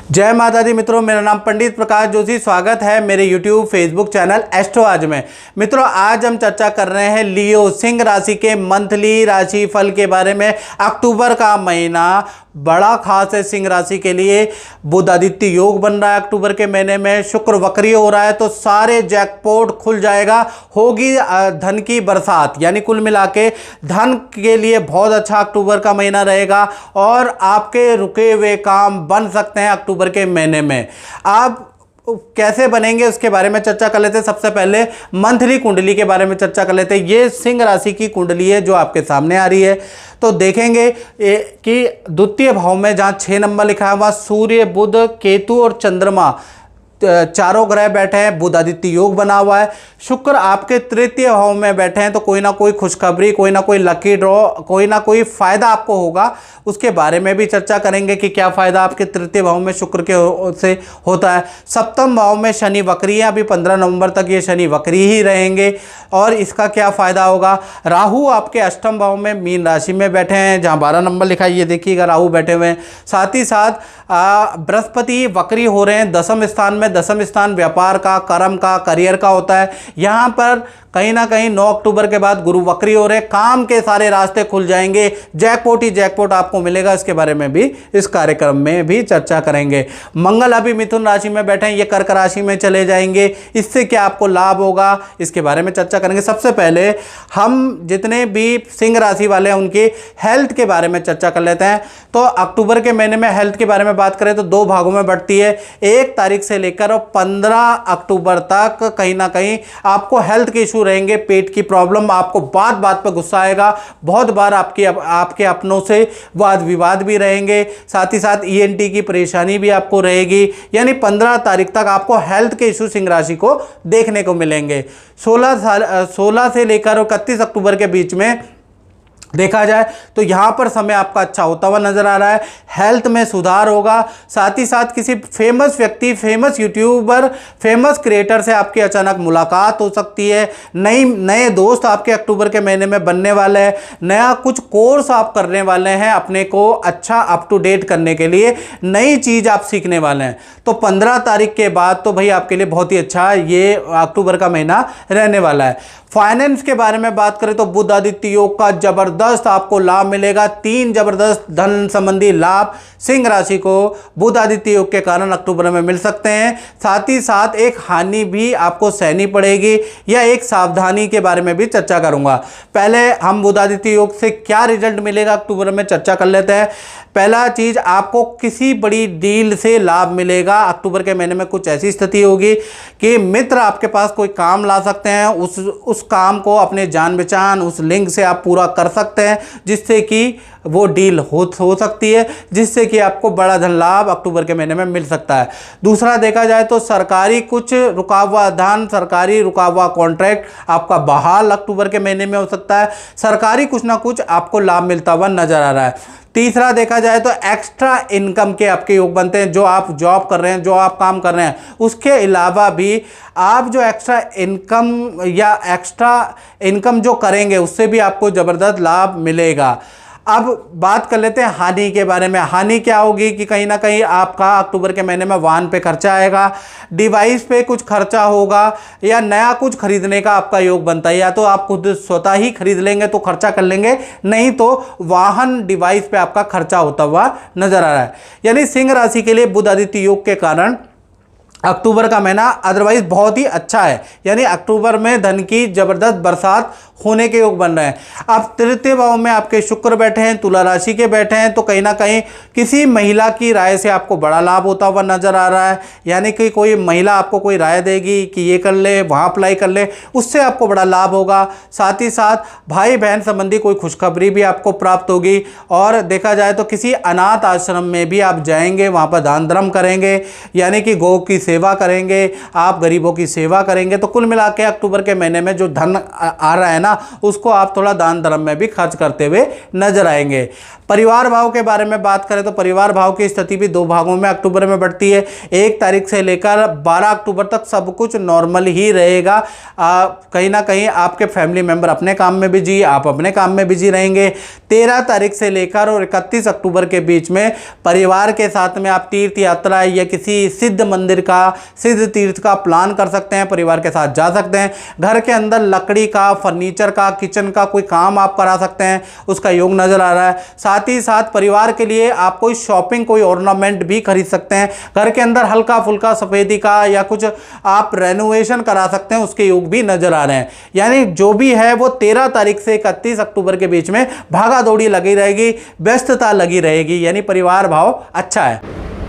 जय माता दी मित्रों, मेरा नाम पंडित प्रकाश जोशी। स्वागत है मेरे यूट्यूब फेसबुक चैनल एस्ट्रो आज में। मित्रों, आज हम चर्चा कर रहे हैं लियो सिंह राशि के मंथली राशि फल के बारे में। अक्टूबर का महीना बड़ा खास है सिंह राशि के लिए। बुध आदित्य योग बन रहा है अक्टूबर के महीने में, शुक्र वक्री हो रहा है, तो सारे जैकपॉट खुल जाएगा, होगी धन की बरसात। यानी कुल मिला के धन के लिए बहुत अच्छा अक्टूबर का महीना रहेगा और आपके रुके हुए काम बन सकते हैं अक्टूबर के महीने में। आप कैसे बनेंगे उसके बारे में चर्चा कर लेते हैं। सबसे पहले मंथली कुंडली के बारे में चर्चा कर लेते हैं। ये सिंह राशि की कुंडली है जो आपके सामने आ रही है। तो देखेंगे कि द्वितीय भाव में जहां 6 नंबर लिखा है वहां सूर्य, बुध, केतु और चंद्रमा चारों ग्रह बैठे हैं। बुध आदित्य योग बना हुआ है। शुक्र आपके तृतीय भाव में बैठे हैं, तो कोई ना कोई खुशखबरी, कोई ना कोई लकी ड्रॉ, कोई ना कोई फायदा आपको होगा। उसके बारे में भी चर्चा करेंगे कि क्या फायदा आपके तृतीय भाव में शुक्र के से होता है। सप्तम भाव में शनि वक्री है, अभी 15 नवंबर तक ये शनि वक्री ही रहेंगे और इसका क्या फायदा होगा। राहु आपके अष्टम भाव में मीन राशि में बैठे हैं, जहां 12 नंबर लिखा है, ये देखिएगा राहु बैठे हुए हैं। साथ ही साथ बृहस्पति वक्री हो रहे हैं दसम स्थान में। दसम स्थान व्यापार का, कर्म का, करियर का होता है। यहां पर कहीं ना कहीं 9 अक्टूबर के बाद गुरु वक्री हो रहे हैं, काम के सारे रास्ते खुल जाएंगे, जैकपॉट ही जैकपॉट आपको मिलेगा। इसके बारे में भी इस कार्यक्रम में भी चर्चा करेंगे। मंगल अभी मिथुन राशि में बैठे हैं, ये कर्क राशि में चले जाएंगे। इससे क्या आपको लाभ होगा इसके बारे में चर्चा करेंगे। सबसे पहले हम जितने भी सिंह राशि वाले हैं उनकी हेल्थ के बारे में चर्चा कर लेते हैं। तो अक्टूबर के महीने में हेल्थ के बारे में बात करें तो 2 भागों में बढ़ती है। 1 तारीख से लेकर और 15 अक्टूबर तक कहीं ना कहीं आपको हेल्थ के इशू रहेंगे। पेट की प्रॉब्लम, आपको बात बात पर गुस्सा आएगा, बहुत बार आपके अपनों से वाद विवाद भी रहेंगे। साथ ही साथ ईएनटी की परेशानी भी आपको रहेगी। यानी 15 तारीख तक आपको हेल्थ के इशू सिंह राशि को देखने को मिलेंगे। 16 से लेकर 31 अक्टूबर के बीच में देखा जाए तो यहां पर समय आपका अच्छा होता हुआ नजर आ रहा है। हेल्थ में सुधार होगा। साथ ही साथ किसी फेमस व्यक्ति, फेमस यूट्यूबर, फेमस क्रिएटर से आपकी अचानक मुलाकात हो सकती है। नए दोस्त आपके अक्टूबर के महीने में बनने वाले हैं। नया कुछ कोर्स आप करने वाले हैं, अपने को अच्छा अप टू डेट करने के लिए नई चीज आप सीखने वाले हैं। तो 15 तारीख के बाद तो भाई आपके लिए बहुत ही अच्छा ये अक्टूबर का महीना रहने वाला है। फाइनेंस के बारे में बात करें तो बुध आदित्य योग का जबरदस्त आपको लाभ मिलेगा। 3 जबरदस्त धन संबंधी लाभ सिंह राशि को बुध आदित्य योग के कारण अक्टूबर में मिल सकते हैं। साथ ही साथ एक हानि भी आपको सहनी पड़ेगी या एक सावधानी के बारे में भी चर्चा करूंगा। पहले हम बुध आदित्य योग से क्या रिजल्ट मिलेगा अक्टूबर में चर्चा कर लेते हैं। पहला चीज, आपको किसी बड़ी डील से लाभ मिलेगा। अक्टूबर के महीने में कुछ ऐसी स्थिति होगी कि मित्र आपके पास कोई काम ला सकते हैं, उस काम को अपने जान पहचान उस लिंक से आप पूरा कर सकते हैं, जिससे कि वो डील हो सकती है, जिससे कि आपको बड़ा धन लाभ अक्टूबर के महीने में मिल सकता है। दूसरा देखा जाए तो सरकारी कुछ रुका हुआ धन, सरकारी रुका हुआ कॉन्ट्रैक्ट आपका बहाल अक्टूबर के महीने में हो सकता है। सरकारी कुछ ना कुछ आपको लाभ मिलता हुआ नजर आ रहा है। तीसरा देखा जाए तो एक्स्ट्रा इनकम के आपके योग बनते हैं। जो आप जॉब कर रहे हैं, जो आप काम कर रहे हैं, उसके अलावा भी आप जो एक्स्ट्रा इनकम या एक्स्ट्रा इनकम जो करेंगे उससे भी आपको ज़बरदस्त लाभ मिलेगा। अब बात कर लेते हैं हानि के बारे में। हानि क्या होगी कि कहीं ना कहीं आपका अक्टूबर के महीने में वाहन पे खर्चा आएगा, डिवाइस पे कुछ खर्चा होगा या नया कुछ खरीदने का आपका योग बनता है। या तो आप खुद स्वतः ही खरीद लेंगे तो खर्चा कर लेंगे, नहीं तो वाहन डिवाइस पे आपका खर्चा होता हुआ नजर आ रहा है। यानी सिंह राशि के लिए बुध आदित्य योग के कारण अक्टूबर का महीना अदरवाइज बहुत ही अच्छा है। यानी अक्टूबर में धन की जबरदस्त बरसात होने के योग बन रहे हैं। अब तृतीय भाव में आपके शुक्र बैठे हैं, तुला राशि के बैठे हैं, तो कहीं ना कहीं किसी महिला की राय से आपको बड़ा लाभ होता हुआ नजर आ रहा है। यानी कि कोई महिला आपको कोई राय देगी कि ये कर ले, वहाँ अप्लाई कर ले, उससे आपको बड़ा लाभ होगा। साथ ही साथ भाई बहन संबंधी कोई खुशखबरी भी आपको प्राप्त होगी। और देखा जाए तो किसी अनाथ आश्रम में भी आप जाएंगे, वहाँ पर दान धर्म करेंगे, यानी कि गौ की सेवा करेंगे, आप गरीबों की सेवा करेंगे, तो कुल मिला के अक्टूबर के महीने में जो धन आ रहा है ना, उसको आप थोड़ा दान धर्म में भी खर्च करते हुए नजर आएंगे। परिवार भाव के बारे में बात करें तो परिवार भाव की स्थिति भी 2 भागों में अक्टूबर में बढ़ती है। 1 तारीख से लेकर 12 अक्टूबर तक सब कुछ नॉर्मल ही रहेगा। कहीं ना कहीं आपके फैमिली मेंबर अपने काम में बिजी, आप अपने काम में बिजी रहेंगे। 13 तारीख से लेकर और 31 अक्टूबर के बीच में परिवार के साथ में आप तीर्थ यात्रा या किसी सिद्ध मंदिर का, सिद्ध तीर्थ का प्लान कर सकते हैं, परिवार के साथ जा सकते हैं। घर के अंदर लकड़ी का, फर्नीचर का, किचन का कोई काम आप करा सकते हैं, उसका योग नजर आ रहा है। साथ ही साथ परिवार के लिए आप कोई शॉपिंग, कोई ऑर्नामेंट भी खरीद सकते हैं। घर के अंदर हल्का फुल्का सफेदी का या कुछ आप रेनोवेशन करा सकते हैं, उसके योग भी नजर आ रहे हैं। यानी जो भी है वो 13 तारीख से 31 अक्टूबर के बीच में भागा दौड़ी लगी रहेगी, व्यस्तता लगी रहेगी, यानी परिवार भाव अच्छा है।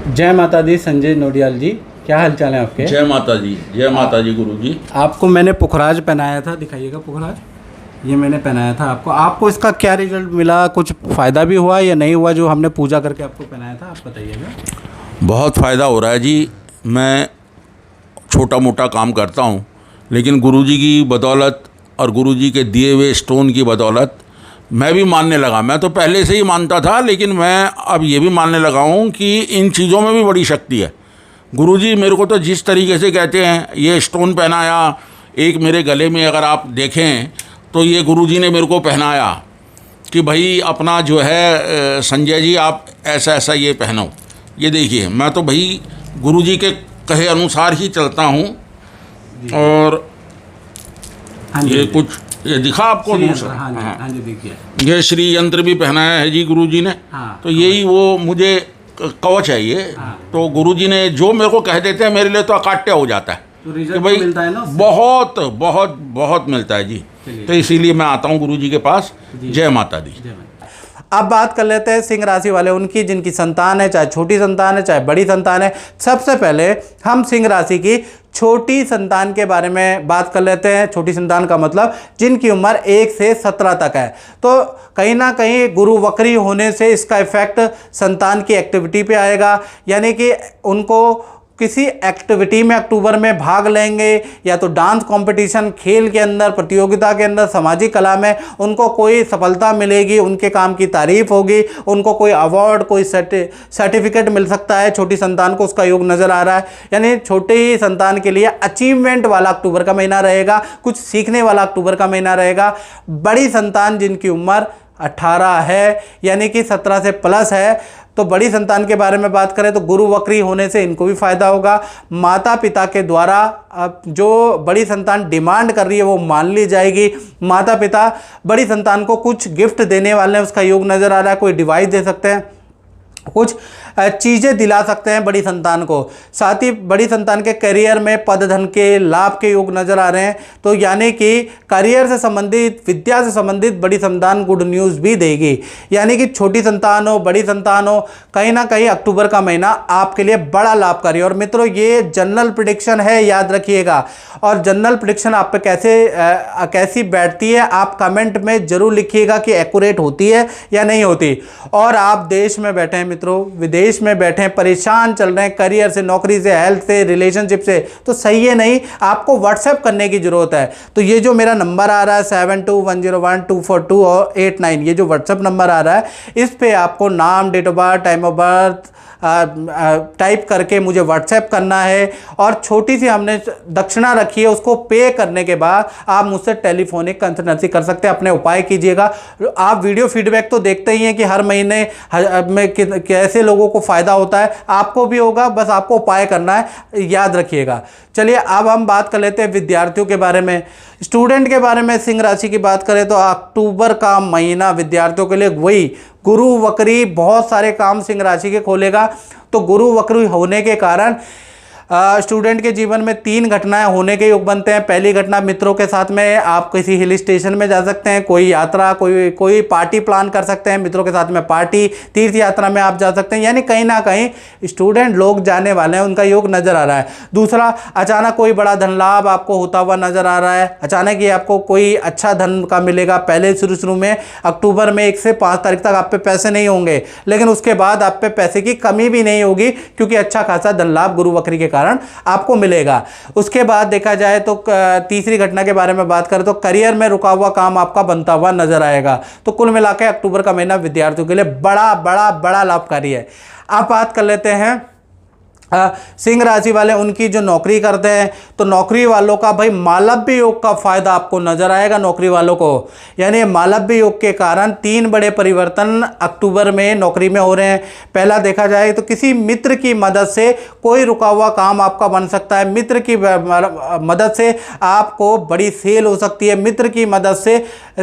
जय माता दी। संजय नोडियाल जी, क्या हाल चाल है आपके? जय माता जी, जय माता जी। गुरु जी, आपको मैंने पुखराज पहनाया था, दिखाइएगा पुखराज, ये मैंने पहनाया था आपको इसका क्या रिजल्ट मिला? कुछ फ़ायदा भी हुआ या नहीं हुआ जो हमने पूजा करके आपको पहनाया था, आप बताइएगा। बहुत फ़ायदा हो रहा है जी। मैं छोटा मोटा काम करता हूँ, लेकिन गुरुजी की बदौलत और गुरुजी के दिए हुए स्टोन की बदौलत मैं भी मानने लगा। मैं तो पहले से ही मानता था, लेकिन मैं अब ये भी मानने लगा हूँ कि इन चीज़ों में भी बड़ी शक्ति है। गुरुजी मेरे को तो जिस तरीके से कहते हैं, ये स्टोन पहनाया, एक मेरे गले में अगर आप देखें तो ये गुरुजी ने मेरे को पहनाया कि भाई अपना जो है संजय जी आप ऐसा ऐसा ये पहनो। ये देखिए, मैं तो भाई गुरुजी के कहे अनुसार ही चलता हूँ। और ये कुछ ये दिखा आपको दूसरा, हाँ जी देखिए, ये श्री यंत्र भी पहनाया है जी गुरुजी ने। तो यही वो मुझे कवच है ये। तो गुरुजी ने जो मेरे को कह देते हैं, मेरे लिए तो अकाट्य हो जाता है कि भाई मिलता है ना, बहुत बहुत बहुत मिलता है जी। तो इसीलिए मैं आता हूँ गुरुजी के पास। जय माता दी। अब बात कर लेते हैं सिंह राशि वाले उनकी, जिनकी संतान है, चाहे छोटी संतान है चाहे बड़ी संतान है। सबसे पहले हम सिंह राशि की छोटी संतान के बारे में बात कर लेते हैं। छोटी संतान का मतलब जिनकी उम्र 1 से 17 तक है। तो कहीं ना कहीं गुरु वक्री होने से इसका इफेक्ट संतान की एक्टिविटी पे आएगा, यानी कि उनको किसी एक्टिविटी में अक्टूबर में भाग लेंगे, या तो डांस कंपटीशन, खेल के अंदर, प्रतियोगिता के अंदर, सामाजिक कला में उनको कोई सफलता मिलेगी, उनके काम की तारीफ होगी, उनको कोई अवार्ड, कोई सर्टिफिकेट मिल सकता है। छोटी संतान को उसका योग नज़र आ रहा है। यानी छोटी संतान के लिए अचीवमेंट वाला अक्टूबर का महीना रहेगा, कुछ सीखने वाला अक्टूबर का महीना रहेगा। बड़ी संतान जिनकी उम्र 18 है, यानी कि 17 से प्लस है, तो बड़ी संतान के बारे में बात करें तो गुरु वक्री होने से इनको भी फायदा होगा। माता पिता के द्वारा अब जो बड़ी संतान डिमांड कर रही है वो मान ली जाएगी। माता पिता बड़ी संतान को कुछ गिफ्ट देने वाले हैं, उसका योग नज़र आ रहा है। कोई डिवाइस दे सकते हैं, कुछ चीज़ें दिला सकते हैं बड़ी संतान को। साथ ही बड़ी संतान के करियर में पद धन के लाभ के योग नज़र आ रहे हैं। तो यानी कि करियर से संबंधित, विद्या से संबंधित बड़ी संतान गुड न्यूज़ भी देगी। यानी कि छोटी संतान हो, बड़ी संतान हो, कहीं ना कहीं अक्टूबर का महीना आपके लिए बड़ा लाभकारी है। और मित्रों, ये जनरल प्रेडिक्शन है, याद रखिएगा। और जनरल प्रेडिक्शन आप पे कैसी बैठती है, आप कमेंट में ज़रूर लिखिएगा कि एक्यूरेट होती है या नहीं होती। और आप देश में बैठे हैं मित्रों, विदेश में बैठे हैं, परेशान चल रहे हैं करियर से, नौकरी से, हेल्थ से, रिलेशनशिप से, तो सही है नहीं, आपको व्हाट्सएप करने की जरूरत है। तो ये जो मेरा नंबर आ रहा है 72101242 ये जो व्हाट्सएप नंबर आ रहा है, इस पे आपको नाम, date of birth, time of birth type करके मुझे व्हाट्सएप करना है। और छोटी सी हमने दक्षिणा रखी है, उसको पे करने के बाद आप मुझसे टेलीफोनिक कंसल्टेंसी कर सकते हैं, अपने उपाय कीजिएगा। आप वीडियो फीडबैक तो देखते ही हैं कि हर महीने में कैसे लोगों को फ़ायदा होता है, आपको भी होगा, बस आपको उपाय करना है, याद रखिएगा। चलिए अब हम बात कर लेते हैं विद्यार्थियों के बारे में, स्टूडेंट के बारे में। सिंह राशि की बात करें तो अक्टूबर का महीना विद्यार्थियों के लिए वही गुरु वक्री बहुत सारे काम सिंह राशि के खोलेगा। तो गुरु वक्री होने के कारण स्टूडेंट के जीवन में 3 घटनाएं होने के योग बनते हैं। पहली घटना, मित्रों के साथ में आप किसी हिल स्टेशन में जा सकते हैं, कोई यात्रा, कोई पार्टी प्लान कर सकते हैं, मित्रों के साथ में पार्टी, तीर्थ यात्रा में आप जा सकते हैं। यानी कहीं ना कहीं स्टूडेंट लोग जाने वाले हैं, उनका योग नज़र आ रहा है। दूसरा, अचानक कोई बड़ा धन लाभ आपको होता हुआ नज़र आ रहा है। अचानक ही आपको कोई अच्छा धन का मिलेगा। पहले शुरू में अक्टूबर में 1 से 5 तारीख तक आप पे पैसे नहीं होंगे, लेकिन उसके बाद आप पे पैसे की कमी भी नहीं होगी, क्योंकि अच्छा खासा धन लाभ गुरु वक्री के कारण आपको मिलेगा। उसके बाद देखा जाए तो तीसरी घटना के बारे में बात करें तो करियर में रुका हुआ काम आपका बनता हुआ नजर आएगा। तो कुल मिलाकर अक्टूबर का महीना विद्यार्थियों के लिए बड़ा बड़ा बड़ा लाभकारी है। अब बात कर लेते हैं सिंह राशि वाले उनकी जो नौकरी करते हैं, तो नौकरी वालों का भाई मालव्य योग का फायदा आपको नजर आएगा नौकरी वालों को। यानी मालव्य योग के कारण 3 बड़े परिवर्तन अक्टूबर में नौकरी में हो रहे हैं। पहला देखा जाए तो किसी मित्र की मदद से कोई रुका हुआ काम आपका बन सकता है। मित्र की मदद से आपको बड़ी सेल हो सकती है। मित्र की मदद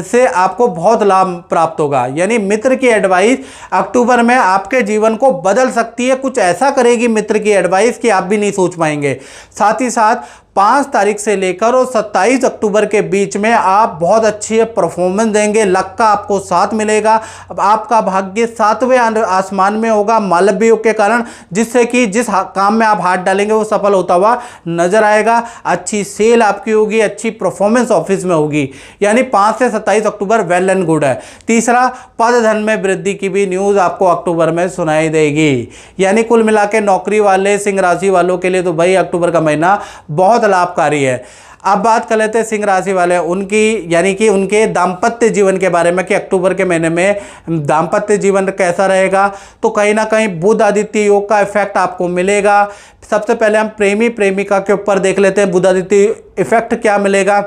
से आपको बहुत लाभ प्राप्त होगा। यानी मित्र की एडवाइस अक्टूबर में आपके जीवन को बदल सकती है। कुछ ऐसा करेगी मित्र की एडवाइस कि आप भी नहीं सोच पाएंगे। साथ ही साथ 5 तारीख से लेकर और 27 अक्टूबर के बीच में आप बहुत अच्छी परफॉर्मेंस देंगे। लक का आपको साथ मिलेगा। अब आपका भाग्य 7वें आसमान में होगा मालव्य योग के कारण, जिससे कि जिस काम में आप हाथ डालेंगे वो सफल होता हुआ नजर आएगा। अच्छी सेल आपकी होगी, अच्छी परफॉर्मेंस ऑफिस में होगी। यानी 5 से 27 अक्टूबर वेल एंड गुड है। तीसरा, पद धन में वृद्धि की भी न्यूज़ आपको अक्टूबर में सुनाई देगी। यानी कुल मिला के नौकरी वाले सिंह राशि वालों के लिए तो भाई अक्टूबर का महीना बहुत लाभकारी है। अब बात कर लेते हैं सिंह राशि वाले उनकी यानी कि उनके दाम्पत्य जीवन के बारे में कि अक्टूबर के महीने में दाम्पत्य जीवन कैसा रहेगा। तो कहीं ना कहीं बुध आदित्य योग का इफेक्ट आपको मिलेगा। सबसे पहले हम प्रेमी प्रेमिका के ऊपर देख लेते हैं बुध आदित्य इफेक्ट क्या मिलेगा।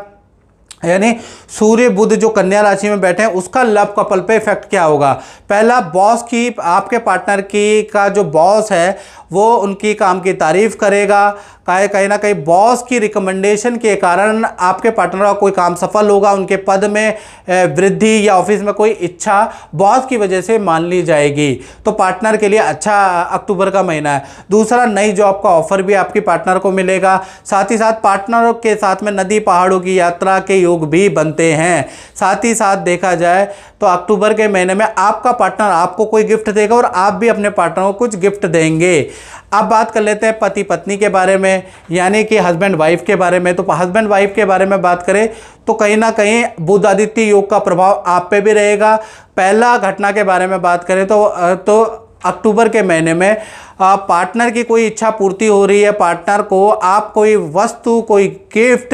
यानी सूर्य बुध जो कन्या राशि में बैठे हैं उसका लव कपल पे इफेक्ट क्या होगा। पहला, बॉस की आपके पार्टनर की का जो बॉस है वो उनकी काम की तारीफ करेगा। कहीं ना कहीं बॉस की रिकमेंडेशन के कारण आपके पार्टनर का कोई काम सफल होगा। उनके पद में वृद्धि या ऑफिस में कोई इच्छा बॉस की वजह से मान ली जाएगी। तो पार्टनर के लिए अच्छा अक्टूबर का महीना है। दूसरा, नई जॉब का ऑफर भी आपकी पार्टनर को मिलेगा। साथ ही साथ पार्टनरों के साथ में नदी पहाड़ों की यात्रा के योग भी बनते हैं। साथ ही साथ देखा जाए तो अक्टूबर के महीने में आपका पार्टनर आपको कोई गिफ्ट देगा और आप भी अपने पार्टनर को कुछ गिफ्ट देंगे। अब बात कर लेते हैं पति पत्नी के बारे में, यानी कि हस्बैंड वाइफ के बारे में। तो हस्बैंड वाइफ के बारे में बात करें तो कहीं ना कहीं बुध आदित्य योग का प्रभाव आप पे भी रहेगा। पहला घटना के बारे में बात करें तो अक्टूबर के महीने में पार्टनर की कोई इच्छा पूर्ति हो रही है। पार्टनर को आप कोई वस्तु, कोई गिफ्ट,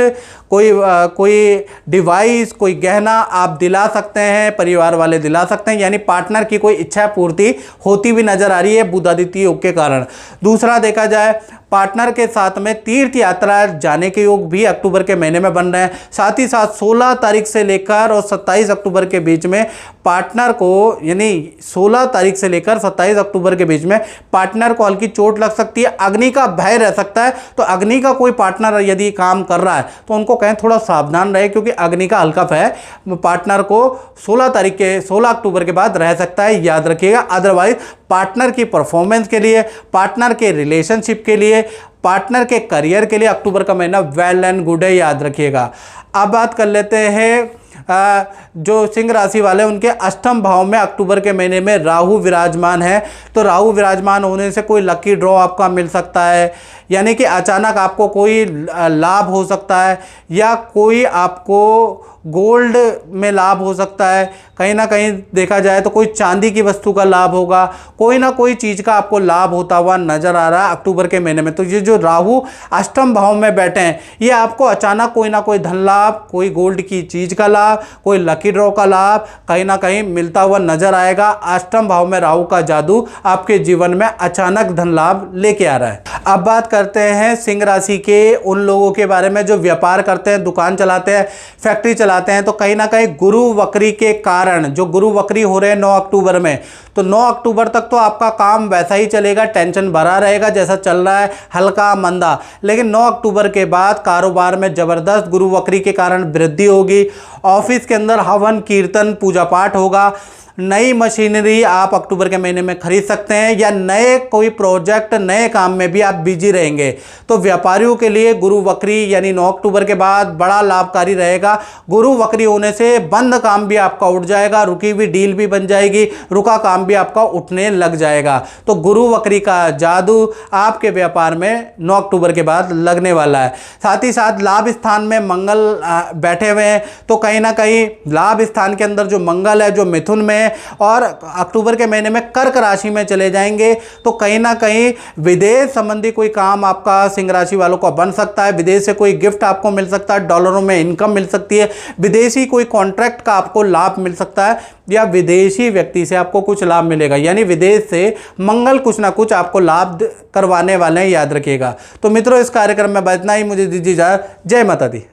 कोई डिवाइस, कोई गहना आप दिला सकते हैं, परिवार वाले दिला सकते हैं। यानी पार्टनर की कोई इच्छा पूर्ति होती भी नजर आ रही है बुध आदित्य योग के कारण। दूसरा, देखा जाए पार्टनर के साथ में तीर्थ यात्रा जाने के योग भी अक्टूबर के महीने में बन रहे हैं। साथ ही साथ 16 तारीख से लेकर और 27 अक्टूबर के बीच में पार्टनर को, यानी 16 तारीख से लेकर 27 अक्टूबर के बीच में पार्टनर को हल्की चोट लग सकती है, अग्नि का भय रह सकता है। तो अग्नि का कोई पार्टनर यदि काम कर रहा है तो उनको कहें थोड़ा सावधान रहे, क्योंकि अग्नि का हल्का भय पार्टनर को 16 अक्टूबर के बाद रह सकता है, याद रखिएगा। अदरवाइज पार्टनर की परफॉर्मेंस के लिए, पार्टनर के रिलेशनशिप के लिए, पार्टनर के करियर के लिए अक्टूबर का महीना वेल एंड गुड है, याद रखिएगा। अब बात कर लेते हैं जो सिंह राशि वाले उनके अष्टम भाव में अक्टूबर के महीने में राहु विराजमान है। तो राहु विराजमान होने से कोई लकी ड्रॉ आपका मिल सकता है, यानी कि अचानक आपको कोई लाभ हो सकता है, या कोई आपको गोल्ड में लाभ हो सकता है। कहीं ना कहीं देखा जाए तो कोई चांदी की वस्तु का लाभ होगा। कोई ना कोई चीज़ का आपको लाभ होता हुआ नजर आ रहा है अक्टूबर के महीने में। तो ये जो राहु अष्टम भाव में बैठे हैं ये आपको अचानक कोई ना कोई धन लाभ, कोई गोल्ड की चीज़ का लाभ, कोई लकी ड्रॉ का लाभ कहीं ना कहीं मिलता हुआ नजर आएगा। अष्टम भाव में राहु का जादू आपके जीवन में अचानक धन लाभ लेके आ रहा है। अब बात करते हैं सिंह राशि के उन लोगों के बारे में जो व्यापार करते हैं, दुकान चलाते हैं, फैक्ट्री चलाते हैं। तो कहीं ना कहीं गुरु वक्री के कारण, जो गुरु वक्री हो रहे हैं 9 अक्टूबर में, तो 9 अक्टूबर तक तो आपका काम वैसा ही चलेगा, टेंशन भरा रहेगा जैसा चल रहा है, हल्का मंदा। लेकिन 9 अक्टूबर के बाद कारोबार में जबरदस्त गुरु वक्री के कारण वृद्धि होगी। ऑफिस के अंदर हवन कीर्तन पूजा पाठ होगा। नई मशीनरी आप अक्टूबर के महीने में खरीद सकते हैं, या नए कोई प्रोजेक्ट, नए काम में भी आप बिजी रहेंगे। तो व्यापारियों के लिए गुरु वक्री यानी 9 अक्टूबर के बाद बड़ा लाभकारी रहेगा। गुरु वक्री होने से बंद काम भी आपका उठ जाएगा, रुकी हुई डील भी बन जाएगी, रुका काम दाम भी आपका उठने लग जाएगा। तो गुरु वक्री का जादू आपके व्यापार में 9 अक्टूबर के बाद लगने वाला है। साथ ही साथ लाभ स्थान में मंगल बैठे हुए हैं, तो कहीं ना कहीं लाभ स्थान के अंदर जो मंगल है जो मिथुन में है और अक्टूबर के महीने में कर्क राशि में चले जाएंगे, तो कहीं ना कहीं विदेश संबंधी कोई काम आपका सिंह राशि वालों को बन सकता है। विदेश से कोई गिफ्ट आपको मिल सकता है, डॉलरों में इनकम मिल सकती है, विदेशी कोई कॉन्ट्रैक्ट का आपको लाभ मिल सकता है, या विदेशी व्यक्ति से आपको कुछ लाभ मिलेगा। यानी विदेश से मंगल कुछ ना कुछ आपको लाभ करवाने वाले हैं, याद रखिएगा। तो मित्रों, इस कार्यक्रम में बस इतना ही। मुझे दीजिए इजाजत। जय माता दी।